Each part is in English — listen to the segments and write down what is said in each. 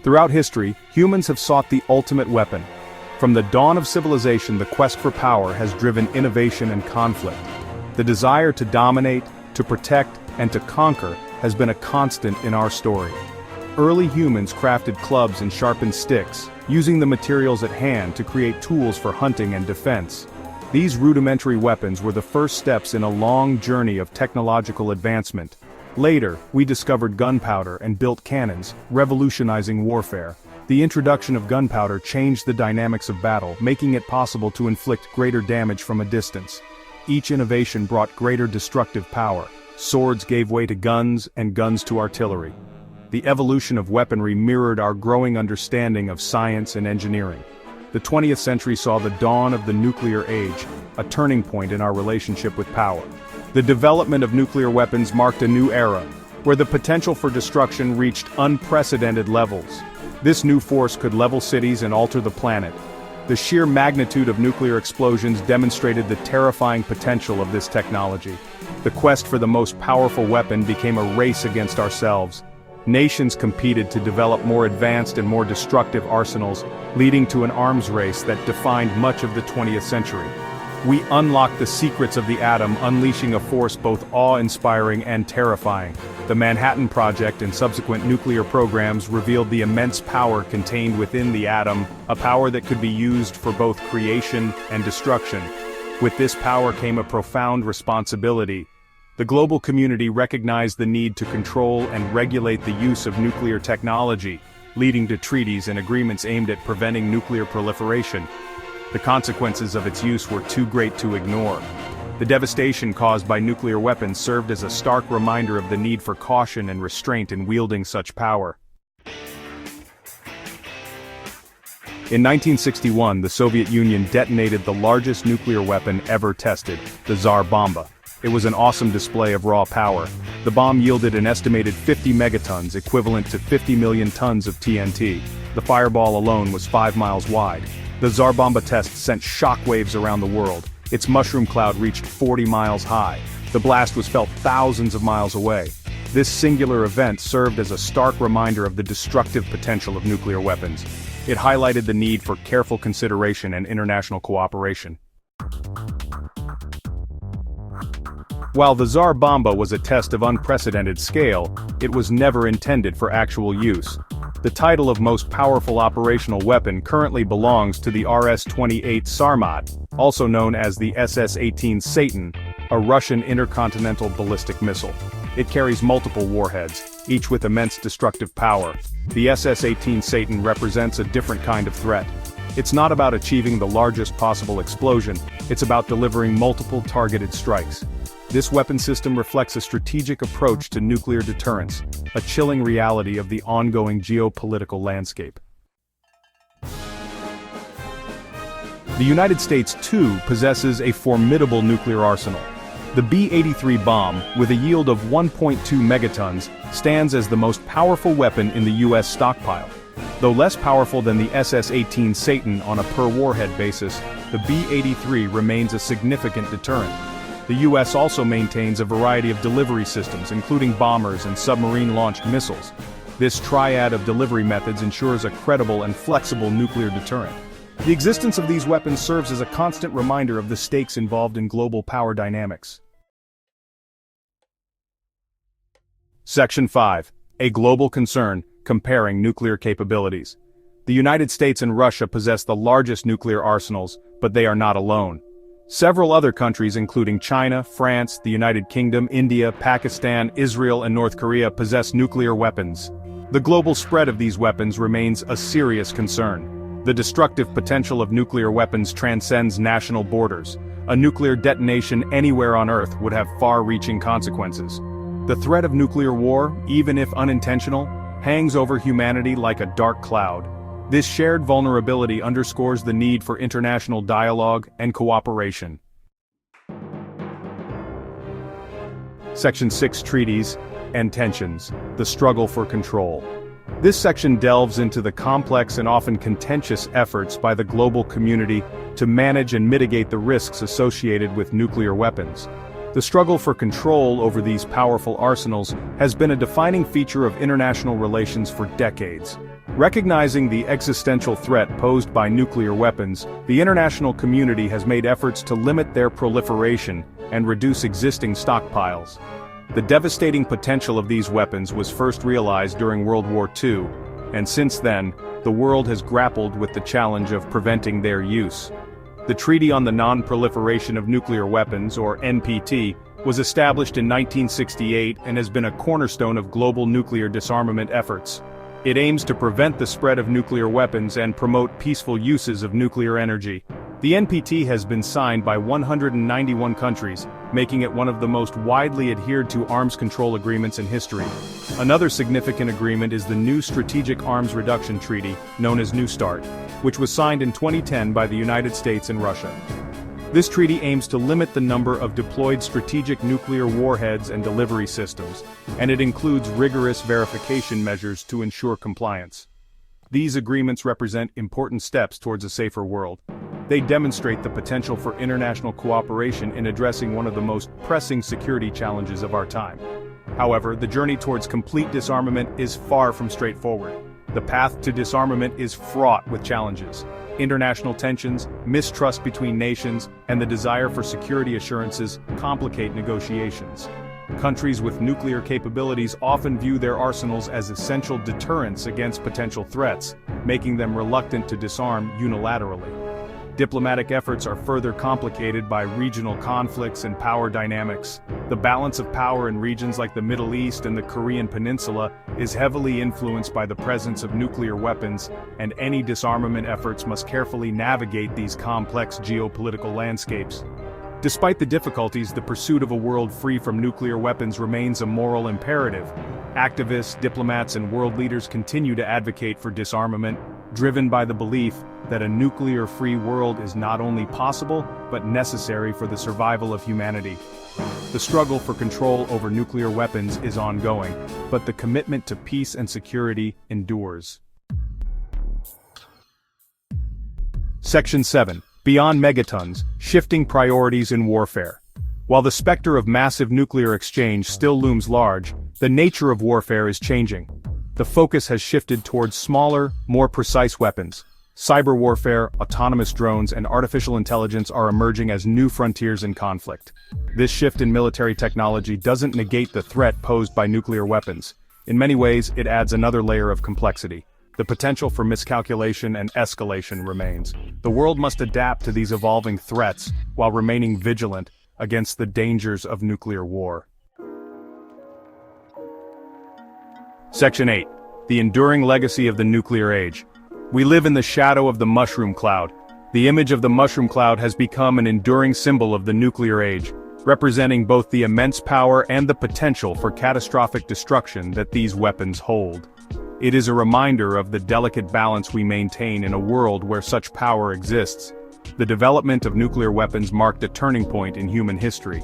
Throughout history, humans have sought the ultimate weapon. From the dawn of civilization, the quest for power has driven innovation and conflict. The desire to dominate, to protect, and to conquer has been a constant in our story. Early humans crafted clubs and sharpened sticks, using the materials at hand to create tools for hunting and defense. These rudimentary weapons were the first steps in a long journey of technological advancement. Later, we discovered gunpowder and built cannons, revolutionizing warfare. The introduction of gunpowder changed the dynamics of battle, making it possible to inflict greater damage from a distance. Each innovation brought greater destructive power. Swords gave way to guns, and guns to artillery. The evolution of weaponry mirrored our growing understanding of science and engineering. The 20th century saw the dawn of the nuclear age, a turning point in our relationship with power. The development of nuclear weapons marked a new era, where the potential for destruction reached unprecedented levels. This new force could level cities and alter the planet. The sheer magnitude of nuclear explosions demonstrated the terrifying potential of this technology. The quest for the most powerful weapon became a race against ourselves. Nations competed to develop more advanced and more destructive arsenals, leading to an arms race that defined much of the 20th century. We unlocked the secrets of the atom, unleashing a force both awe-inspiring and terrifying. The Manhattan Project and subsequent nuclear programs revealed the immense power contained within the atom, a power that could be used for both creation and destruction. With this power came a profound responsibility. The global community recognized the need to control and regulate the use of nuclear technology, leading to treaties and agreements aimed at preventing nuclear proliferation. The consequences of its use were too great to ignore. The devastation caused by nuclear weapons served as a stark reminder of the need for caution and restraint in wielding such power. In 1961, the Soviet Union detonated the largest nuclear weapon ever tested, the Tsar Bomba. It was an awesome display of raw power. The bomb yielded an estimated 50 megatons, equivalent to 50 million tons of TNT. The fireball alone was 5 miles wide. The Tsar Bomba test sent shockwaves around the world. Its mushroom cloud reached 40 miles high. The blast was felt thousands of miles away. This singular event served as a stark reminder of the destructive potential of nuclear weapons. It highlighted the need for careful consideration and international cooperation. While the Tsar Bomba was a test of unprecedented scale, it was never intended for actual use. The title of most powerful operational weapon currently belongs to the RS-28 Sarmat, also known as the SS-18 Satan, a Russian intercontinental ballistic missile. It carries multiple warheads, each with immense destructive power. The SS-18 Satan represents a different kind of threat. It's not about achieving the largest possible explosion, it's about delivering multiple targeted strikes. This weapon system reflects a strategic approach to nuclear deterrence, a chilling reality of the ongoing geopolitical landscape. The United States, too, possesses a formidable nuclear arsenal. The B-83 bomb, with a yield of 1.2 megatons, stands as the most powerful weapon in the U.S. stockpile. Though less powerful than the SS-18 Satan on a per-warhead basis, the B-83 remains a significant deterrent. The U.S. also maintains a variety of delivery systems, including bombers and submarine-launched missiles. This triad of delivery methods ensures a credible and flexible nuclear deterrent. The existence of these weapons serves as a constant reminder of the stakes involved in global power dynamics. Section 5. A global concern, comparing nuclear capabilities. The United States and Russia possess the largest nuclear arsenals, but they are not alone. Several other countries including China, France, the United Kingdom, India, Pakistan, Israel, and North Korea possess nuclear weapons. The global spread of these weapons remains a serious concern. The destructive potential of nuclear weapons transcends national borders. A nuclear detonation anywhere on Earth would have far-reaching consequences. The threat of nuclear war, even if unintentional, hangs over humanity like a dark cloud. This shared vulnerability underscores the need for international dialogue and cooperation. Section 6. Treaties and Tensions. The Struggle for Control. This section delves into the complex and often contentious efforts by the global community to manage and mitigate the risks associated with nuclear weapons. The struggle for control over these powerful arsenals has been a defining feature of international relations for decades. Recognizing the existential threat posed by nuclear weapons, the international community has made efforts to limit their proliferation and reduce existing stockpiles. The devastating potential of these weapons was first realized during World War II, and since then, the world has grappled with the challenge of preventing their use. The Treaty on the Non-Proliferation of Nuclear Weapons, or NPT, was established in 1968 and has been a cornerstone of global nuclear disarmament efforts. It aims to prevent the spread of nuclear weapons and promote peaceful uses of nuclear energy. The NPT has been signed by 191 countries, making it one of the most widely adhered to arms control agreements in history. Another significant agreement is the new Strategic Arms Reduction Treaty, known as New START, which was signed in 2010 by the United States and Russia. This treaty aims to limit the number of deployed strategic nuclear warheads and delivery systems, and it includes rigorous verification measures to ensure compliance. These agreements represent important steps towards a safer world. They demonstrate the potential for international cooperation in addressing one of the most pressing security challenges of our time. However, the journey towards complete disarmament is far from straightforward. The path to disarmament is fraught with challenges. International tensions, mistrust between nations, and the desire for security assurances complicate negotiations. Countries with nuclear capabilities often view their arsenals as essential deterrents against potential threats, making them reluctant to disarm unilaterally. Diplomatic efforts are further complicated by regional conflicts and power dynamics. The balance of power in regions like the Middle East and the Korean Peninsula is heavily influenced by the presence of nuclear weapons, and any disarmament efforts must carefully navigate these complex geopolitical landscapes. Despite the difficulties, the pursuit of a world free from nuclear weapons remains a moral imperative. Activists, diplomats, and world leaders continue to advocate for disarmament, driven by the belief that a nuclear-free world is not only possible, but necessary for the survival of humanity. The struggle for control over nuclear weapons is ongoing, but the commitment to peace and security endures. Section 7. Beyond megatons, shifting priorities in warfare. While the specter of massive nuclear exchange still looms large, the nature of warfare is changing. The focus has shifted towards smaller, more precise weapons. Cyber warfare, autonomous drones, and artificial intelligence are emerging as new frontiers in conflict. This shift in military technology doesn't negate the threat posed by nuclear weapons. In many ways, it adds another layer of complexity. The potential for miscalculation and escalation remains. The world must adapt to these evolving threats while remaining vigilant against the dangers of nuclear war. Section 8. The enduring legacy of the nuclear age. We live in the shadow of the mushroom cloud. The image of the mushroom cloud has become an enduring symbol of the nuclear age, representing both the immense power and the potential for catastrophic destruction that these weapons hold. It is a reminder of the delicate balance we maintain in a world where such power exists. The development of nuclear weapons marked a turning point in human history.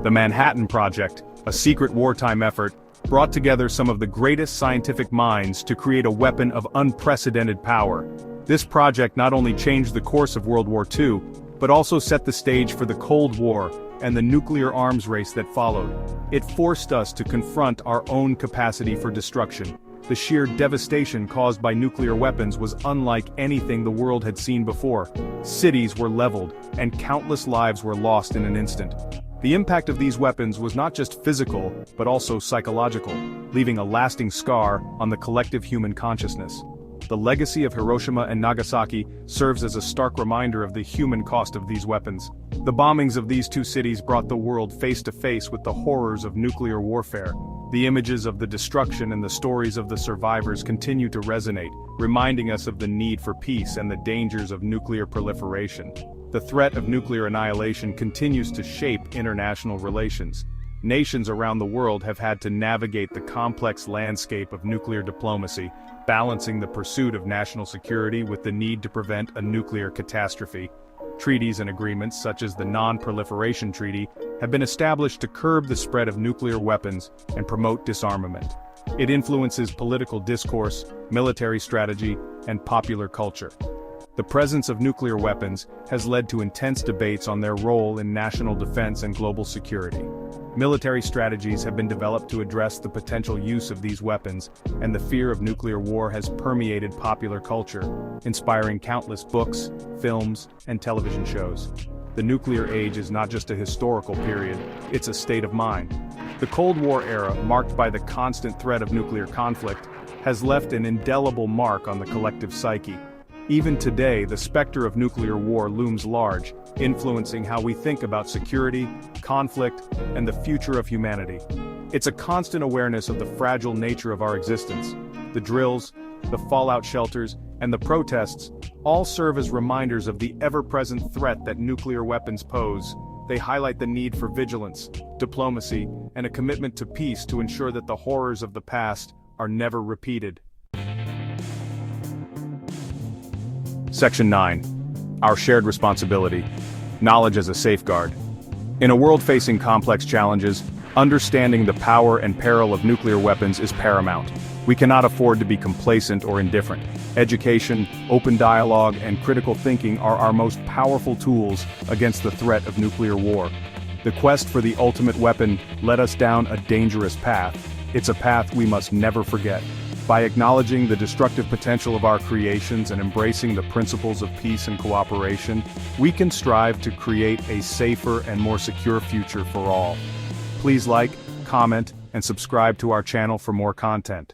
The Manhattan Project, a secret wartime effort, brought together some of the greatest scientific minds to create a weapon of unprecedented power. This project not only changed the course of World War II, but also set the stage for the Cold War and the nuclear arms race that followed. It forced us to confront our own capacity for destruction. The sheer devastation caused by nuclear weapons was unlike anything the world had seen before. Cities were leveled, and countless lives were lost in an instant. The impact of these weapons was not just physical, but also psychological, leaving a lasting scar on the collective human consciousness. The legacy of Hiroshima and Nagasaki serves as a stark reminder of the human cost of these weapons. The bombings of these two cities brought the world face to face with the horrors of nuclear warfare. The images of the destruction and the stories of the survivors continue to resonate, reminding us of the need for peace and the dangers of nuclear proliferation. The threat of nuclear annihilation continues to shape international relations. Nations around the world have had to navigate the complex landscape of nuclear diplomacy, balancing the pursuit of national security with the need to prevent a nuclear catastrophe. Treaties and agreements such as the Non-Proliferation Treaty have been established to curb the spread of nuclear weapons and promote disarmament. It influences political discourse, military strategy, and popular culture. The presence of nuclear weapons has led to intense debates on their role in national defense and global security. Military strategies have been developed to address the potential use of these weapons, and the fear of nuclear war has permeated popular culture, inspiring countless books, films, and television shows. The nuclear age is not just a historical period, it's a state of mind. The Cold War era, marked by the constant threat of nuclear conflict, has left an indelible mark on the collective psyche. Even today, the specter of nuclear war looms large, influencing how we think about security, conflict, and the future of humanity. It's a constant awareness of the fragile nature of our existence. The drills, the fallout shelters, and the protests all serve as reminders of the ever-present threat that nuclear weapons pose. They highlight the need for vigilance, diplomacy, and a commitment to peace to ensure that the horrors of the past are never repeated. Section 9. Our shared responsibility. Knowledge as a safeguard. In a world facing complex challenges, understanding the power and peril of nuclear weapons is paramount. We cannot afford to be complacent or indifferent. Education, open dialogue, and critical thinking are our most powerful tools against the threat of nuclear war. The quest for the ultimate weapon led us down a dangerous path. It's a path we must never forget. By acknowledging the destructive potential of our creations and embracing the principles of peace and cooperation, we can strive to create a safer and more secure future for all. Please like, comment, and subscribe to our channel for more content.